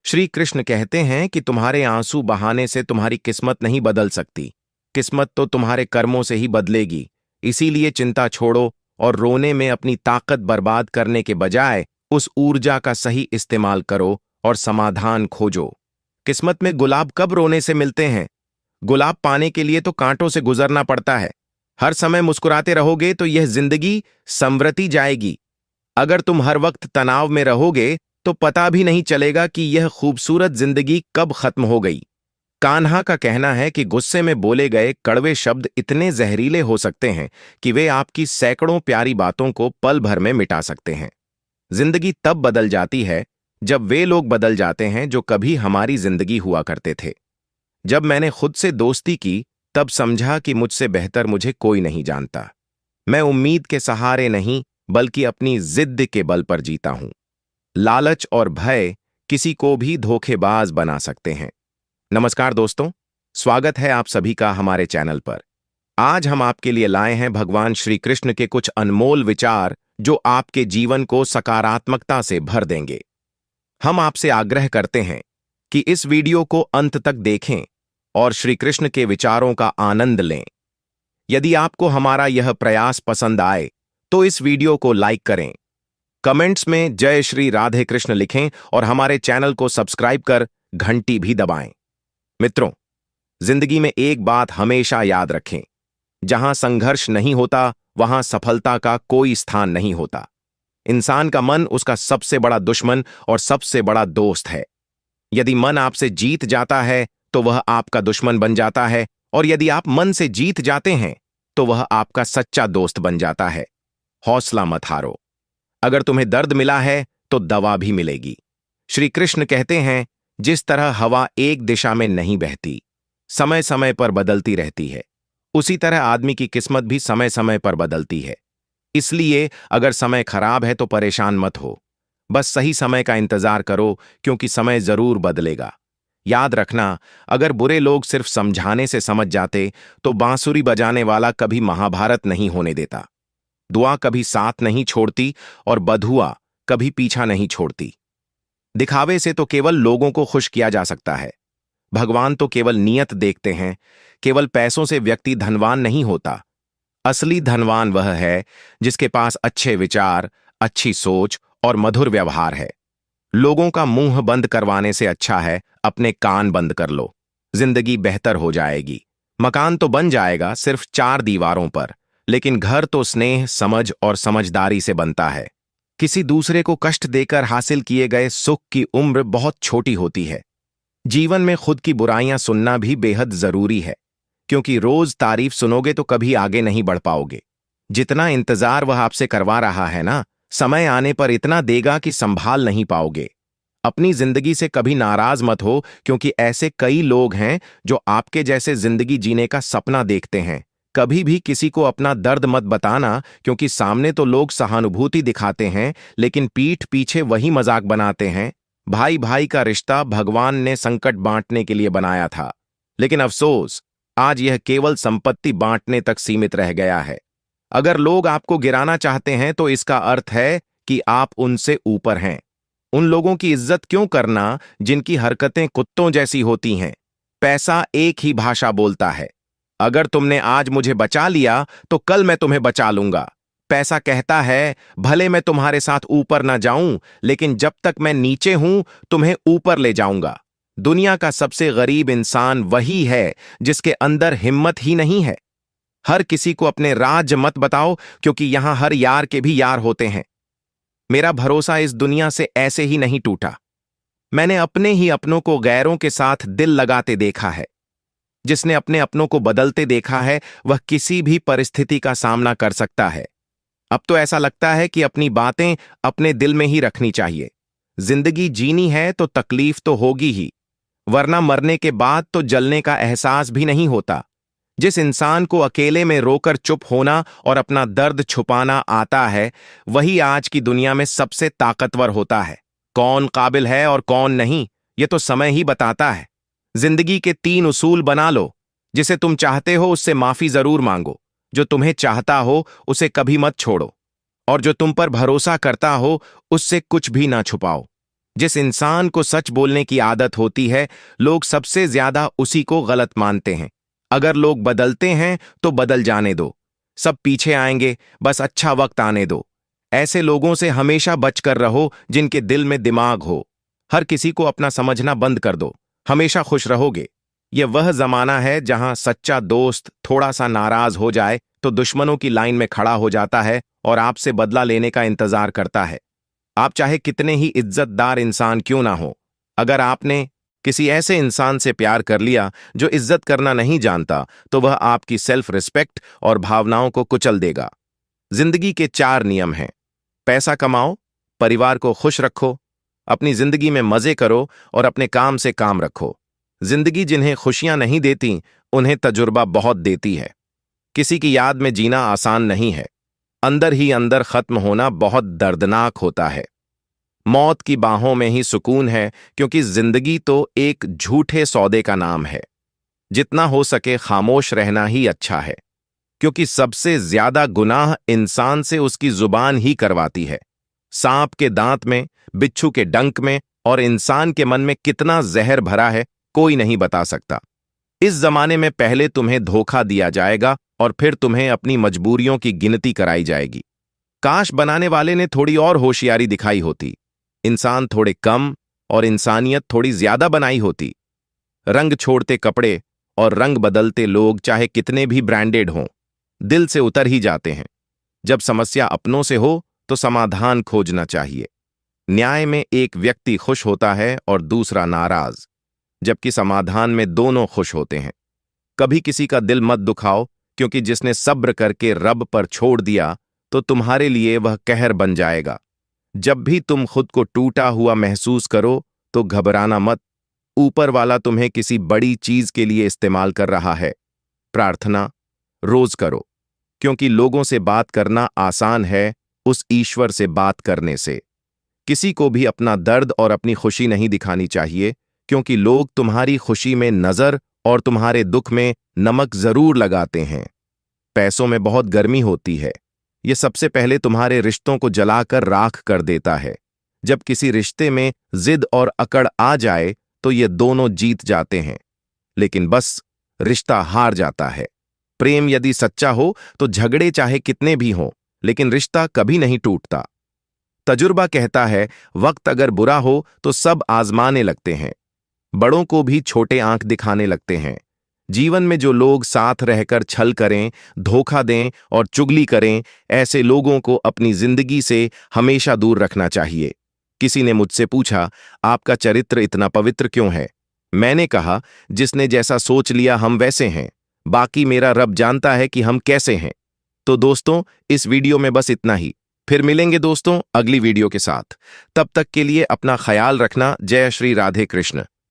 श्री कृष्ण कहते हैं कि तुम्हारे आंसू बहाने से तुम्हारी किस्मत नहीं बदल सकती। किस्मत तो तुम्हारे कर्मों से ही बदलेगी। इसीलिए चिंता छोड़ो और रोने में अपनी ताकत बर्बाद करने के बजाय उस ऊर्जा का सही इस्तेमाल करो और समाधान खोजो। किस्मत में गुलाब कब रोने से मिलते हैं? गुलाब पाने के लिए तो कांटों से गुजरना पड़ता है। हर समय मुस्कुराते रहोगे तो यह जिंदगी संवरती जाएगी। अगर तुम हर वक्त तनाव में रहोगे तो पता भी नहीं चलेगा कि यह खूबसूरत जिंदगी कब खत्म हो गई। कान्हा का कहना है कि गुस्से में बोले गए कड़वे शब्द इतने जहरीले हो सकते हैं कि वे आपकी सैकड़ों प्यारी बातों को पल भर में मिटा सकते हैं। जिंदगी तब बदल जाती है जब वे लोग बदल जाते हैं जो कभी हमारी जिंदगी हुआ करते थे। जब मैंने खुद से दोस्ती की तब समझा कि मुझसे बेहतर मुझे कोई नहीं जानता। मैं उम्मीद के सहारे नहीं बल्कि अपनी जिद के बल पर जीता हूं। लालच और भय किसी को भी धोखेबाज बना सकते हैं। नमस्कार दोस्तों, स्वागत है आप सभी का हमारे चैनल पर। आज हम आपके लिए लाए हैं भगवान श्री कृष्ण के कुछ अनमोल विचार जो आपके जीवन को सकारात्मकता से भर देंगे। हम आपसे आग्रह करते हैं कि इस वीडियो को अंत तक देखें और श्री कृष्ण के विचारों का आनंद लें। यदि आपको हमारा यह प्रयास पसंद आए तो इस वीडियो को लाइक करें, कमेंट्स में जय श्री राधे कृष्ण लिखें और हमारे चैनल को सब्सक्राइब कर घंटी भी दबाएं। मित्रों, जिंदगी में एक बात हमेशा याद रखें, जहां संघर्ष नहीं होता वहां सफलता का कोई स्थान नहीं होता। इंसान का मन उसका सबसे बड़ा दुश्मन और सबसे बड़ा दोस्त है। यदि मन आपसे जीत जाता है तो वह आपका दुश्मन बन जाता है, और यदि आप मन से जीत जाते हैं तो वह आपका सच्चा दोस्त बन जाता है। हौसला मत हारो। अगर तुम्हें दर्द मिला है तो दवा भी मिलेगी। श्री कृष्ण कहते हैं, जिस तरह हवा एक दिशा में नहीं बहती, समय समय पर बदलती रहती है, उसी तरह आदमी की किस्मत भी समय समय पर बदलती है। इसलिए अगर समय खराब है तो परेशान मत हो, बस सही समय का इंतजार करो, क्योंकि समय जरूर बदलेगा। याद रखना, अगर बुरे लोग सिर्फ समझाने से समझ जाते तो बांसुरी बजाने वाला कभी महाभारत नहीं होने देता। दुआ कभी साथ नहीं छोड़ती और बधुआ कभी पीछा नहीं छोड़ती। दिखावे से तो केवल लोगों को खुश किया जा सकता है। भगवान तो केवल नियत देखते हैं। केवल पैसों से व्यक्ति धनवान नहीं होता। असली धनवान वह है जिसके पास अच्छे विचार, अच्छी सोच और मधुर व्यवहार है। लोगों का मुंह बंद करवाने से अच्छा है अपने कान बंद कर लो। जिंदगी बेहतर हो जाएगी। मकान तो बन जाएगा सिर्फ 4 दीवारों पर, लेकिन घर तो स्नेह, समझ और समझदारी से बनता है। किसी दूसरे को कष्ट देकर हासिल किए गए सुख की उम्र बहुत छोटी होती है। जीवन में खुद की बुराइयां सुनना भी बेहद जरूरी है, क्योंकि रोज तारीफ सुनोगे तो कभी आगे नहीं बढ़ पाओगे। जितना इंतजार वह आपसे करवा रहा है ना, समय आने पर इतना देगा कि संभाल नहीं पाओगे। अपनी जिंदगी से कभी नाराज मत हो, क्योंकि ऐसे कई लोग हैं जो आपके जैसे जिंदगी जीने का सपना देखते हैं। कभी भी किसी को अपना दर्द मत बताना, क्योंकि सामने तो लोग सहानुभूति दिखाते हैं लेकिन पीठ पीछे वही मजाक बनाते हैं। भाई भाई का रिश्ता भगवान ने संकट बांटने के लिए बनाया था, लेकिन अफसोस आज यह केवल संपत्ति बांटने तक सीमित रह गया है। अगर लोग आपको गिराना चाहते हैं तो इसका अर्थ है कि आप उनसे ऊपर हैं। उन लोगों की इज्जत क्यों करना जिनकी हरकतें कुत्तों जैसी होती हैं। पैसा एक ही भाषा बोलता है। अगर तुमने आज मुझे बचा लिया तो कल मैं तुम्हें बचा लूंगा। पैसा कहता है, भले मैं तुम्हारे साथ ऊपर ना जाऊं, लेकिन जब तक मैं नीचे हूं तुम्हें ऊपर ले जाऊंगा। दुनिया का सबसे गरीब इंसान वही है जिसके अंदर हिम्मत ही नहीं है। हर किसी को अपने राज मत बताओ, क्योंकि यहां हर यार के भी यार होते हैं। मेरा भरोसा इस दुनिया से ऐसे ही नहीं टूटा। मैंने अपने ही अपनों को गैरों के साथ दिल लगाते देखा है। जिसने अपने अपनों को बदलते देखा है वह किसी भी परिस्थिति का सामना कर सकता है। अब तो ऐसा लगता है कि अपनी बातें अपने दिल में ही रखनी चाहिए। जिंदगी जीनी है तो तकलीफ तो होगी ही, वरना मरने के बाद तो जलने का एहसास भी नहीं होता। जिस इंसान को अकेले में रोकर चुप होना और अपना दर्द छुपाना आता है, वही आज की दुनिया में सबसे ताकतवर होता है। कौन काबिल है और कौन नहीं, ये तो समय ही बताता है। जिंदगी के 3 उसूल बना लो। जिसे तुम चाहते हो उससे माफी जरूर मांगो, जो तुम्हें चाहता हो उसे कभी मत छोड़ो, और जो तुम पर भरोसा करता हो उससे कुछ भी ना छुपाओ। जिस इंसान को सच बोलने की आदत होती है, लोग सबसे ज्यादा उसी को गलत मानते हैं। अगर लोग बदलते हैं तो बदल जाने दो, सब पीछे आएंगे, बस अच्छा वक्त आने दो। ऐसे लोगों से हमेशा बचकर रहो जिनके दिल में दिमाग हो। हर किसी को अपना समझना बंद कर दो, हमेशा खुश रहोगे। यह वह जमाना है जहां सच्चा दोस्त थोड़ा सा नाराज हो जाए तो दुश्मनों की लाइन में खड़ा हो जाता है और आपसे बदला लेने का इंतजार करता है। आप चाहे कितने ही इज्जतदार इंसान क्यों ना हो, अगर आपने किसी ऐसे इंसान से प्यार कर लिया जो इज्जत करना नहीं जानता, तो वह आपकी सेल्फ रिस्पेक्ट और भावनाओं को कुचल देगा। जिंदगी के 4 नियम हैं। पैसा कमाओ, परिवार को खुश रखो, अपनी जिंदगी में मजे करो और अपने काम से काम रखो। जिंदगी जिन्हें खुशियां नहीं देती, उन्हें तजुर्बा बहुत देती है। किसी की याद में जीना आसान नहीं है। अंदर ही अंदर खत्म होना बहुत दर्दनाक होता है। मौत की बाहों में ही सुकून है, क्योंकि जिंदगी तो एक झूठे सौदे का नाम है। जितना हो सके खामोश रहना ही अच्छा है, क्योंकि सबसे ज्यादा गुनाह इंसान से उसकी जुबान ही करवाती है। सांप के दांत में, बिच्छू के डंक में और इंसान के मन में कितना जहर भरा है, कोई नहीं बता सकता। इस जमाने में पहले तुम्हें धोखा दिया जाएगा और फिर तुम्हें अपनी मजबूरियों की गिनती कराई जाएगी। काश बनाने वाले ने थोड़ी और होशियारी दिखाई होती, इंसान थोड़े कम और इंसानियत थोड़ी ज्यादा बनाई होती। रंग छोड़ते कपड़े और रंग बदलते लोग चाहे कितने भी ब्रांडेड हों, दिल से उतर ही जाते हैं। जब समस्या अपनों से हो तो समाधान खोजना चाहिए। न्याय में एक व्यक्ति खुश होता है और दूसरा नाराज, जबकि समाधान में दोनों खुश होते हैं। कभी किसी का दिल मत दुखाओ, क्योंकि जिसने सब्र करके रब पर छोड़ दिया तो तुम्हारे लिए वह कहर बन जाएगा। जब भी तुम खुद को टूटा हुआ महसूस करो तो घबराना मत, ऊपर वाला तुम्हें किसी बड़ी चीज के लिए इस्तेमाल कर रहा है। प्रार्थना रोज करो, क्योंकि लोगों से बात करना आसान है उस ईश्वर से बात करने से। किसी को भी अपना दर्द और अपनी खुशी नहीं दिखानी चाहिए, क्योंकि लोग तुम्हारी खुशी में नजर और तुम्हारे दुख में नमक जरूर लगाते हैं। पैसों में बहुत गर्मी होती है, यह सबसे पहले तुम्हारे रिश्तों को जलाकर राख कर देता है। जब किसी रिश्ते में जिद और अकड़ आ जाए तो ये दोनों जीत जाते हैं, लेकिन बस रिश्ता हार जाता है। प्रेम यदि सच्चा हो तो झगड़े चाहे कितने भी हों, लेकिन रिश्ता कभी नहीं टूटता। तजुर्बा कहता है, वक्त अगर बुरा हो तो सब आजमाने लगते हैं, बड़ों को भी छोटे आंख दिखाने लगते हैं। जीवन में जो लोग साथ रहकर छल करें, धोखा दें और चुगली करें, ऐसे लोगों को अपनी जिंदगी से हमेशा दूर रखना चाहिए। किसी ने मुझसे पूछा, आपका चरित्र इतना पवित्र क्यों है? मैंने कहा, जिसने जैसा सोच लिया हम वैसे हैं, बाकी मेरा रब जानता है कि हम कैसे हैं। तो दोस्तों, इस वीडियो में बस इतना ही। फिर मिलेंगे दोस्तों अगली वीडियो के साथ। तब तक के लिए अपना ख्याल रखना। जय श्री राधे कृष्ण।